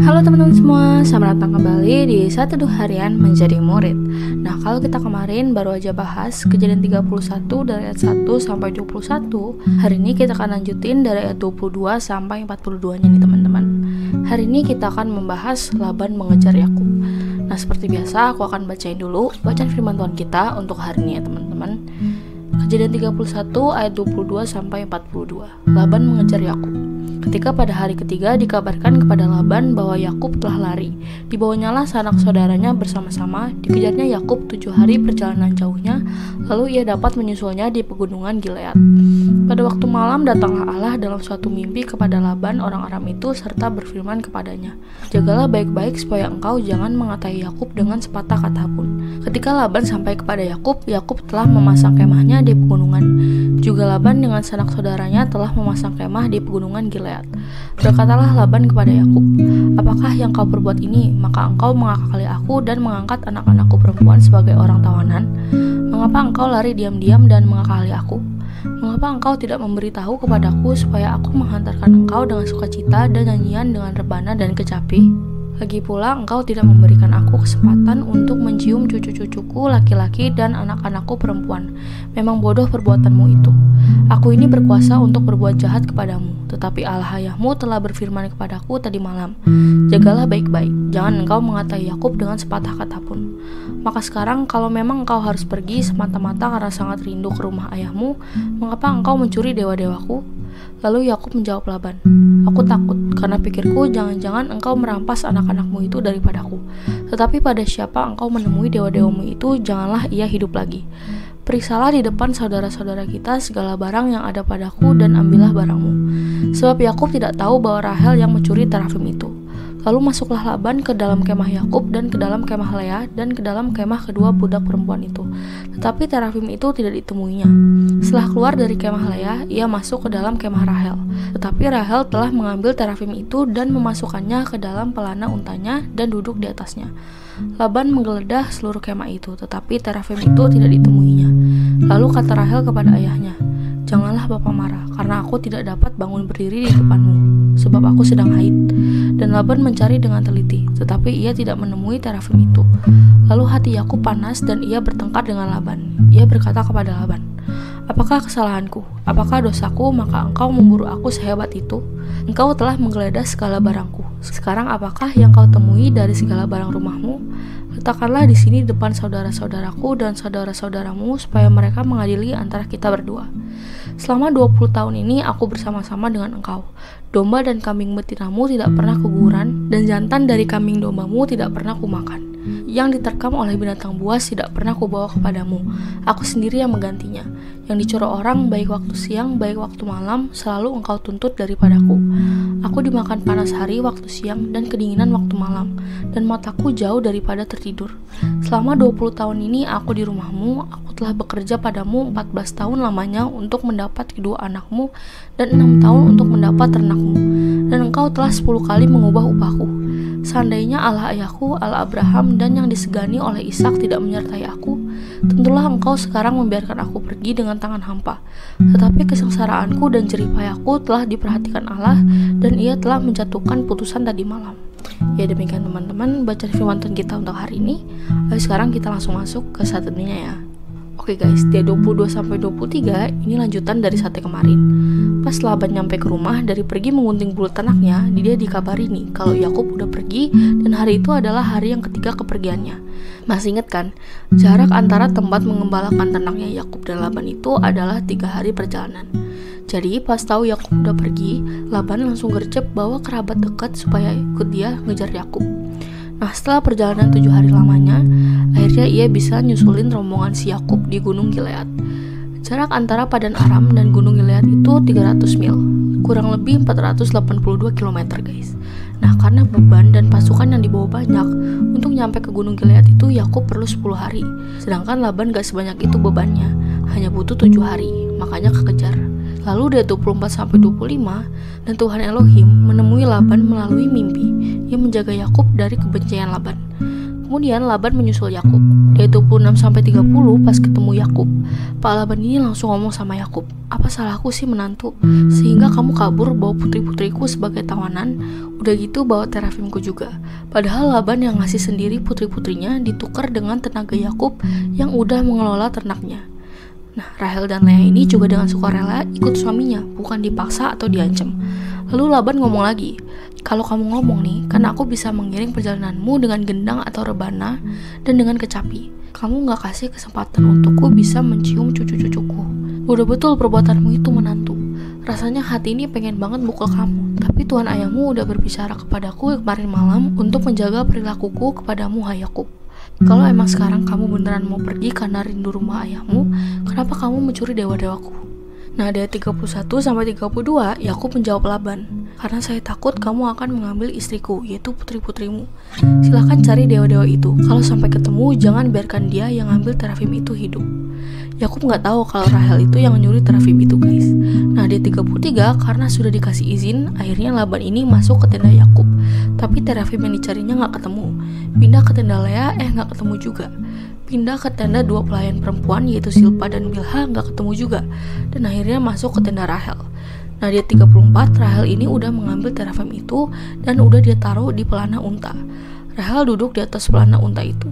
Halo teman-teman semua, selamat datang kembali di Satu Teduh Harian Menjadi Murid. Nah, kalau kita kemarin baru aja bahas kejadian 31 dari ayat 1 sampai 21, hari ini kita akan lanjutin dari ayat 22 sampai 42-nya nih teman-teman. Hari ini kita akan membahas Laban mengejar Yakub. Nah, seperti biasa aku akan bacain dulu bacaan firman Tuhan kita untuk hari ini ya teman-teman. Kejadian 31 ayat 22 sampai 42. Laban mengejar Yakub. Ketika pada hari ketiga dikabarkan kepada Laban bahwa Yakub telah lari, dibawanyalah sanak saudaranya bersama-sama, dikejarnya Yakub 7 hari perjalanan jauhnya, lalu ia dapat menyusulnya di pegunungan Gilead. Pada waktu malam datanglah Allah dalam suatu mimpi kepada Laban orang Aram itu serta berfirman kepadanya, "Jagalah baik-baik supaya engkau jangan mengatai Yakub dengan sepatah kata pun." Ketika Laban sampai kepada Yakub, Yakub telah memasang kemahnya di pegunungan. Juga Laban dengan sanak saudaranya telah memasang kemah di pegunungan Gilead. Berkatalah Laban kepada Yakub, "Apakah yang kau perbuat ini? Maka engkau mengakali aku dan mengangkat anak-anakku perempuan sebagai orang tawanan. Mengapa engkau lari diam-diam dan mengakali aku? Mengapa engkau tidak memberitahu kepadaku supaya aku menghantarkan engkau dengan sukacita dan nyanyian dengan rebana dan kecapi? Lagi pula engkau tidak memberikan aku kesempatan untuk mencium cucu-cucuku laki-laki dan anak-anakku perempuan. Memang bodoh perbuatanmu itu. Aku ini berkuasa untuk berbuat jahat kepadamu, tetapi Allah ayahmu telah berfirman kepadaku tadi malam, jagalah baik-baik, jangan engkau mengatai Yakub dengan sepatah kata pun. Maka sekarang kalau memang engkau harus pergi semata-mata karena sangat rindu ke rumah ayahmu, mengapa engkau mencuri dewa-dewaku?" Lalu Yakub menjawab Laban, "Aku takut, karena pikirku jangan-jangan engkau merampas anak-anakmu itu daripadaku. Tetapi pada siapa engkau menemui dewa-dewamu itu, janganlah ia hidup lagi. Periksalah di depan saudara-saudara kita segala barang yang ada padaku dan ambillah barangmu." Sebab Yakub tidak tahu bahwa Rahel yang mencuri terafim itu. Lalu masuklah Laban ke dalam kemah Yakub dan ke dalam kemah Lea dan ke dalam kemah kedua budak perempuan itu. Tetapi terafim itu tidak ditemuinya. Setelah keluar dari kemah Lea, ia masuk ke dalam kemah Rahel. Tetapi Rahel telah mengambil terafim itu dan memasukkannya ke dalam pelana untanya dan duduk di atasnya. Laban menggeledah seluruh kemah itu, tetapi terafim itu tidak ditemuinya. Lalu kata Rahel kepada ayahnya, "Janganlah Bapa marah, karena aku tidak dapat bangun berdiri di depanmu, sebab aku sedang haid." Dan Laban mencari dengan teliti, tetapi ia tidak menemui terafim itu. Lalu hati Yakub panas dan ia bertengkar dengan Laban. Ia berkata kepada Laban, "Apakah kesalahanku? Apakah dosaku maka engkau memburu aku sehebat itu? Engkau telah menggeledah segala barangku. Sekarang apakah yang kau temui dari segala barang rumahmu? Letakkanlah di sini depan saudara-saudaraku dan saudara-saudaramu supaya mereka mengadili antara kita berdua. Selama 20 tahun ini aku bersama-sama dengan engkau. Domba dan kambing betinamu tidak pernah kuguran, dan jantan dari kambing dombamu tidak pernah kumakan. Yang diterkam oleh binatang buas tidak pernah kubawa kepadamu. Aku sendiri yang menggantinya. Yang dicuru orang baik waktu siang baik waktu malam selalu engkau tuntut daripadaku. Aku dimakan panas hari waktu siang dan kedinginan waktu malam, dan mataku jauh daripada tertidur. Selama 20 tahun ini aku di rumahmu, aku telah bekerja padamu 14 tahun lamanya untuk mendapat kedua anakmu dan 6 tahun untuk mendapat ternakmu, dan engkau telah 10 kali mengubah upahku. Seandainya Allah ayahku, Allah Abraham dan yang disegani oleh Ishak tidak menyertai aku, tentulah engkau sekarang membiarkan aku pergi dengan tangan hampa. Tetapi kesengsaraanku dan jerih payahku telah diperhatikan Allah, dan ia telah menjatuhkan putusan tadi malam." Ya, demikian teman-teman bacaan firman Tuhan kita untuk hari ini. Ayo sekarang kita langsung masuk ke satunya ya. Oke guys, di 22-23 ini lanjutan dari sate kemarin. Pas Laban nyampe ke rumah dari pergi mengunting bulu ternaknya, dia dikabari nih kalau Yakub udah pergi dan hari itu adalah hari yang ketiga kepergiannya. Masih inget kan? Jarak antara tempat mengembalakan ternaknya Yakub dan Laban itu adalah 3 hari perjalanan. Jadi pas tahu Yakub udah pergi, Laban langsung gercep bawa kerabat dekat supaya ikut dia ngejar Yakub. Nah, setelah perjalanan 7 hari lamanya, akhirnya ia bisa nyusulin rombongan si Yakub di Gunung Gilead. Jarak antara Padan Aram dan Gunung Gilead itu 300 mil, kurang lebih 482 km guys. Nah, karena beban dan pasukan yang dibawa banyak, untuk nyampe ke Gunung Gilead itu Yakub perlu 10 hari. Sedangkan Laban gak sebanyak itu bebannya, hanya butuh 7 hari, makanya kekejar. Lalu dari 24-25, dan Tuhan Elohim menemui Laban melalui mimpi. Ia menjaga Yakub dari kebencian Laban. Kemudian Laban menyusul Yakub. Di yaitu 26-30 pas ketemu Yakub. Pak Laban ini langsung ngomong sama Yakub, "Apa salahku sih menantu? Sehingga kamu kabur bawa putri-putriku sebagai tawanan, udah gitu bawa terafimku juga." Padahal Laban yang ngasih sendiri putri-putrinya ditukar dengan tenaga Yakub yang udah mengelola ternaknya. Nah, Rahel dan Lea ini juga dengan sukarela ikut suaminya, bukan dipaksa atau diancam. Lalu Laban ngomong lagi, "Kalau kamu ngomong nih, karena aku bisa mengiring perjalananmu dengan gendang atau rebana dan dengan kecapi. Kamu gak kasih kesempatan untukku bisa mencium cucu-cucuku. Udah betul perbuatanmu itu menantu. Rasanya hati ini pengen banget mukul kamu. Tapi Tuhan ayahmu udah berbicara kepadaku kemarin malam untuk menjaga perilakuku kepadamu, hai Yakub. Kalau emang sekarang kamu beneran mau pergi karena rindu rumah ayahmu, kenapa kamu mencuri dewa-dewaku?" Nah, dari 31-32, Yakub menjawab Laban, "Karena saya takut kamu akan mengambil istriku, yaitu putri-putrimu. Silakan cari dewa-dewa itu. Kalau sampai ketemu, jangan biarkan dia yang ngambil terafim itu hidup." Yakub nggak tahu kalau Rahel itu yang nyuri terafim itu, guys. Nah, di 33, karena sudah dikasih izin, akhirnya Laban ini masuk ke tenda Yakub. Tapi terafim yang dicarinya nggak ketemu. Pindah ke tenda Lea, nggak ketemu juga. Pindah ke tenda dua pelayan perempuan yaitu Silpa dan Bilha, nggak ketemu juga. Dan akhirnya masuk ke tenda Rahel. Nah, di 34, Rahel ini udah mengambil terafim itu dan udah dia taruh di pelana unta. Rahel duduk di atas pelana unta itu.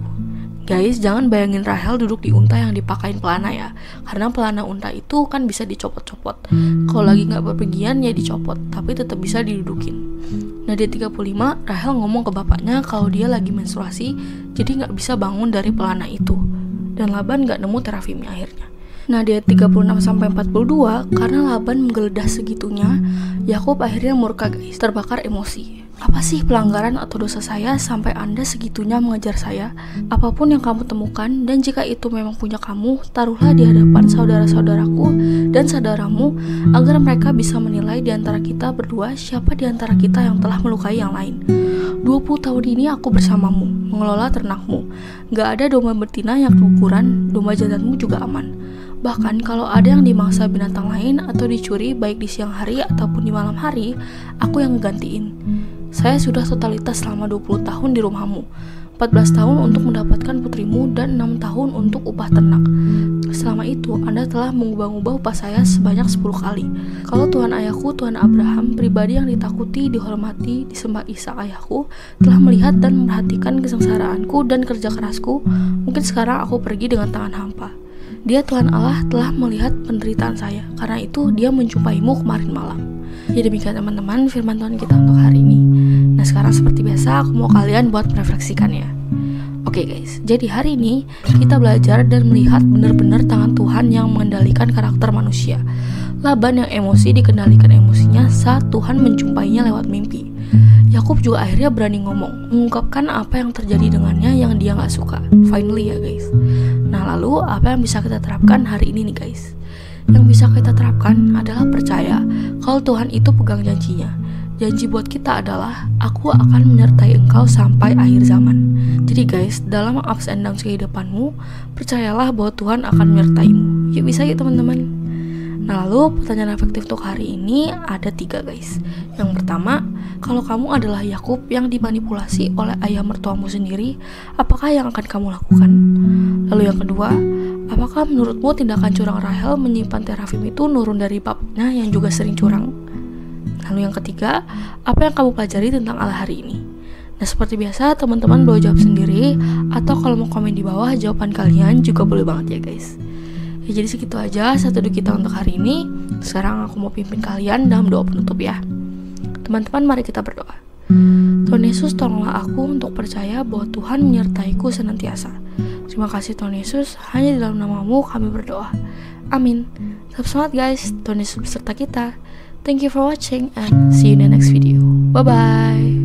Guys, jangan bayangin Rahel duduk di unta yang dipakain pelana ya, karena pelana unta itu kan bisa dicopot-copot. Kalau lagi nggak berpergian ya dicopot, tapi tetap bisa didudukin. Nah, di 35, Rahel ngomong ke bapaknya kalau dia lagi menstruasi, jadi nggak bisa bangun dari pelana itu. Dan Laban nggak nemu terafimnya akhirnya. Nah, di 36-42, karena Laban menggeledah segitunya, Yakub akhirnya murka, guys, terbakar emosi. "Apa sih pelanggaran atau dosa saya sampai Anda segitunya mengejar saya? Apapun yang kamu temukan, dan jika itu memang punya kamu, taruhlah di hadapan saudara-saudaraku dan saudaramu, agar mereka bisa menilai di antara kita berdua siapa di antara kita yang telah melukai yang lain. 20 tahun ini aku bersamamu, mengelola ternakmu. Gak ada domba betina yang keukuran, domba jantanmu juga aman. Bahkan kalau ada yang dimangsa binatang lain atau dicuri baik di siang hari ataupun di malam hari, aku yang ngegantiin. Saya sudah totalitas selama 20 tahun di rumahmu, 14 tahun untuk mendapatkan putrimu dan 6 tahun untuk upah ternak. Selama itu, Anda telah mengubah-ubah upah saya sebanyak 10 kali. Kalau Tuhan ayahku, Tuhan Abraham, pribadi yang ditakuti, dihormati, disembah Ishak ayahku, telah melihat dan memperhatikan kesengsaraanku dan kerja kerasku, mungkin sekarang aku pergi dengan tangan hampa. Dia Tuhan Allah telah melihat penderitaan saya, karena itu dia menjumpaimu kemarin malam." Ya, demikian teman-teman firman Tuhan kita untuk hari ini. Nah, sekarang seperti biasa aku mau kalian buat merefleksikan ya. Oke guys, jadi hari ini kita belajar dan melihat benar-benar tangan Tuhan yang mengendalikan karakter manusia. Laban yang emosi dikendalikan emosinya saat Tuhan menjumpainya lewat mimpi. Yakub juga akhirnya berani ngomong, mengungkapkan apa yang terjadi dengannya yang dia gak suka. Finally ya guys. Nah, lalu apa yang bisa kita terapkan hari ini nih guys? Yang bisa kita terapkan adalah percaya kalau Tuhan itu pegang janjinya. Janji buat kita adalah, "Aku akan menyertai engkau sampai akhir zaman." Jadi guys, dalam ups and downs kehidupanmu, percayalah bahwa Tuhan akan menyertaimu. Yuk bisa yuk teman-teman. Nah, lalu pertanyaan efektif untuk hari ini ada 3 guys. Yang pertama, kalau kamu adalah Yakub yang dimanipulasi oleh ayah mertuamu sendiri, apakah yang akan kamu lakukan? Lalu yang kedua, apakah menurutmu tindakan curang Rahel menyimpan terafim itu nurun dari bapaknya yang juga sering curang? Lalu yang ketiga, apa yang kamu pelajari tentang Allah hari ini? Nah, seperti biasa teman-teman boleh jawab sendiri, atau kalau mau komen di bawah jawaban kalian juga boleh banget ya guys. Ya, jadi segitu aja satu doa kita untuk hari ini. Sekarang aku mau pimpin kalian dalam doa penutup ya. Teman-teman, mari kita berdoa. Tuhan Yesus, tolonglah aku untuk percaya bahwa Tuhan menyertaiku senantiasa. Terima kasih Tuhan Yesus, hanya di dalam nama-Mu kami berdoa. Amin. Tetap semangat guys, Tuhan Yesus beserta kita. Thank you for watching and see you in the next video. Bye-bye.